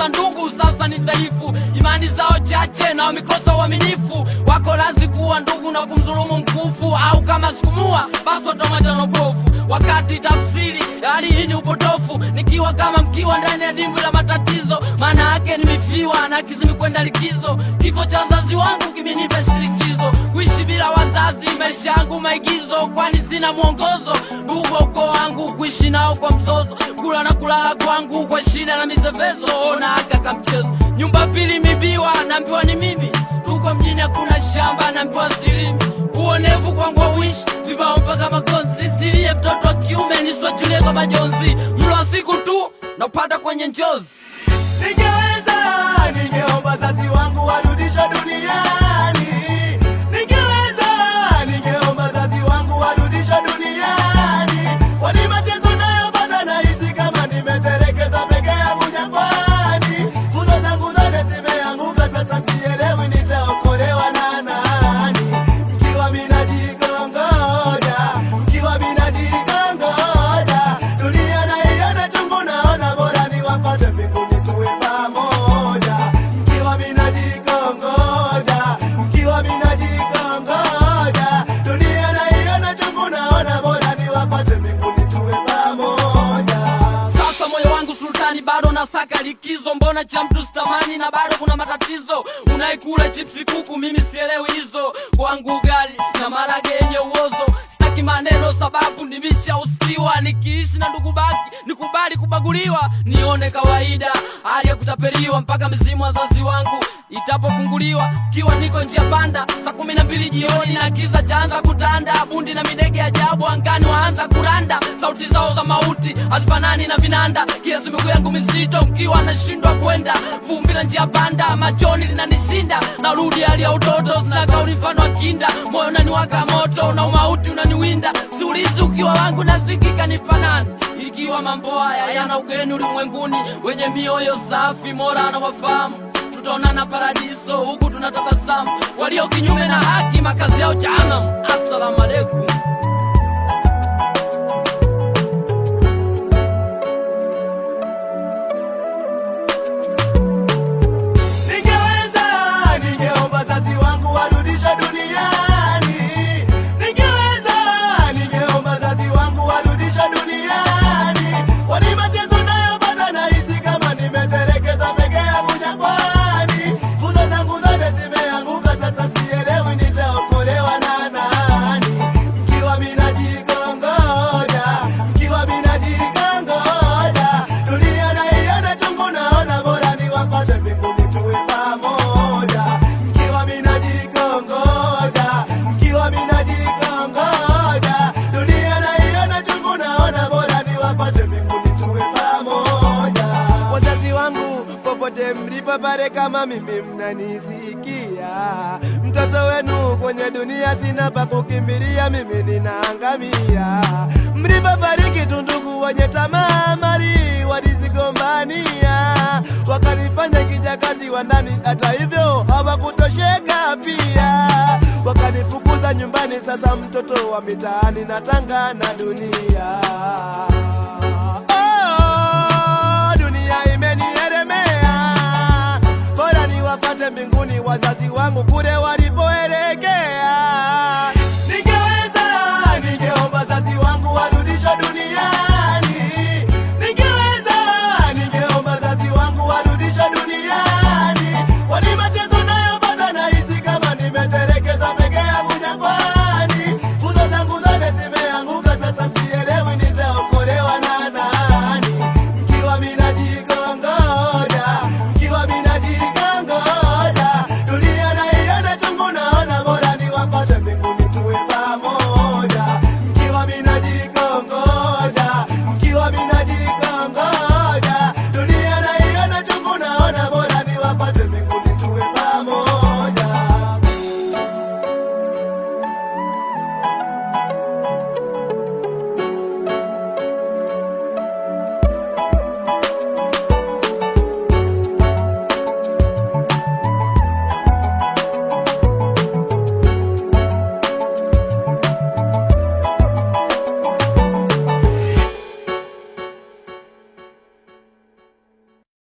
za ndugu sasa ni dhaifu, imani zao chache na wamekosa uaminifu. Wako lazi kuwa ndugu na kumdhulumu mkufu, au kama sikumua basi watomacha na upofu. Wakati tafsiri hali hii ni upotofu, nikiwa kama mkiwa ndani ya dimbwi la matatizo. Maana yake nimefiwa na kizimi kwenda likizo, kifo cha wazazi wangu kimenipa shirikizo. Kuishi bila wazazi maisha yangu maigizo, kwani sina mwongozo. Ndugu wa ukoo wangu kuishi nao kwa mzozo, kula na kulala kwangu kwa shida na mizevezo. Ona aka kamchezo, nyumba pili mibiwa, naambiwa ni mimi. Tuko mjini hakuna shamba, naambiwa silimi. Uonevu kwangu wish vibao mpaka makonzi, nisilie mtoto wa kiume niswajulie kwa majonzi. Mlo wa siku tu na upata kwenye njozi. Ningeweza, ningeomba wazazi wangu warudishwe duniani. Ningeweza, ningeomba wazazi wangu warudishwe duniani. Kwani mateso nayo bado nahisi kama nimetelekezwa peke yangu jangwani. Fuzo zangu zote zimeanguka, sasa sielewi nitaokolewa na nani. Mkiwa mimi najikongoja, mkiwa mimi najikongoja, dunia naiona chungu, naona bora niwapate mbinguni tuwe pamoja. Mkiwa mimi najikongoja, mkiwa mimi najikongoja, dunia naiona chungu, naona bora niwapate mbinguni tuwe pamoja. Sasa moyo wangu sultani bado nasaka likizo, mbona cha mtu sitamani na bado kuna matatizo. Unaikula chipsi kuku, mimi sielewi hizo. Kwangu ugali na marage yenye uozo, sitaki maneno sababu nimeshausiwa. Nikiishi na ndugu baki nikubali kubaguliwa, nione kawaida hali ya kutapeliwa. Mpaka mizimu wazazi wangu itapofunguliwa, kiwa niko njia panda saa 12 jioni na giza chaanza kutanda. Bundi na midege ajabu angani waanza kuranda, sauti zao za mauti hazifanani na vinanda. Kiasi miguu yangu mizito mkiwa nashindwa kwenda, vumbi la njia panda machoni linanishinda. Narudi hali ya utoto, sina kauli mfano wa kinda. Moyo unaniwaka moto na umauti unaniwinda. Siulizi ukiwa wangu nazikika nipanani. Ikiwa mambo haya yana ugeni ulimwenguni, wenye mioyo safi Mola na wafahamu. Tutaonana paradiso huku tunatabasamu, walio kinyume na haki makazi yao jahannam. Assalamu alaikum. Ningeweza, ningeomba wazazi wangu warudishwe duniani. Ningeweza, ningeomba wazazi wangu warudishwe duniani. Kwani mateso nayo bado nahisi kama nimetelekezwa peke yangu jangwani. Fuzo zangu zote zimeanguka, sasa sielewi nitaokolewa na nani. Mkiwa mimi najikongoja, mkiwa mimi najikongoja, dunia naiona chungu, naona bora niwapate mbinguni tuwe pamoja. Mkiwa mimi najikongoja, mkiwa mimi najikongoja, dunia naiona chungu, naona bora niwapate mbinguni tuwe pamoja. Wazazi wangu popote mlipo pale, kama mimi mnanisikia, mtoto wenu kwenye dunia sina pa kukimbilia, mimi ninaangamia. Mlipofariki tu ndugu wenye tamaa mali walizigombania, wakanifanya kijakazi wa ndani, hata hivyo hawakutosheka pia. Wakanifukuza nyumbani, sasa mtoto wa mitaani natanga na dunia. Oh, dunia imenielemea, bora niwapate mbinguni wazazi wangu kule walipoelekea.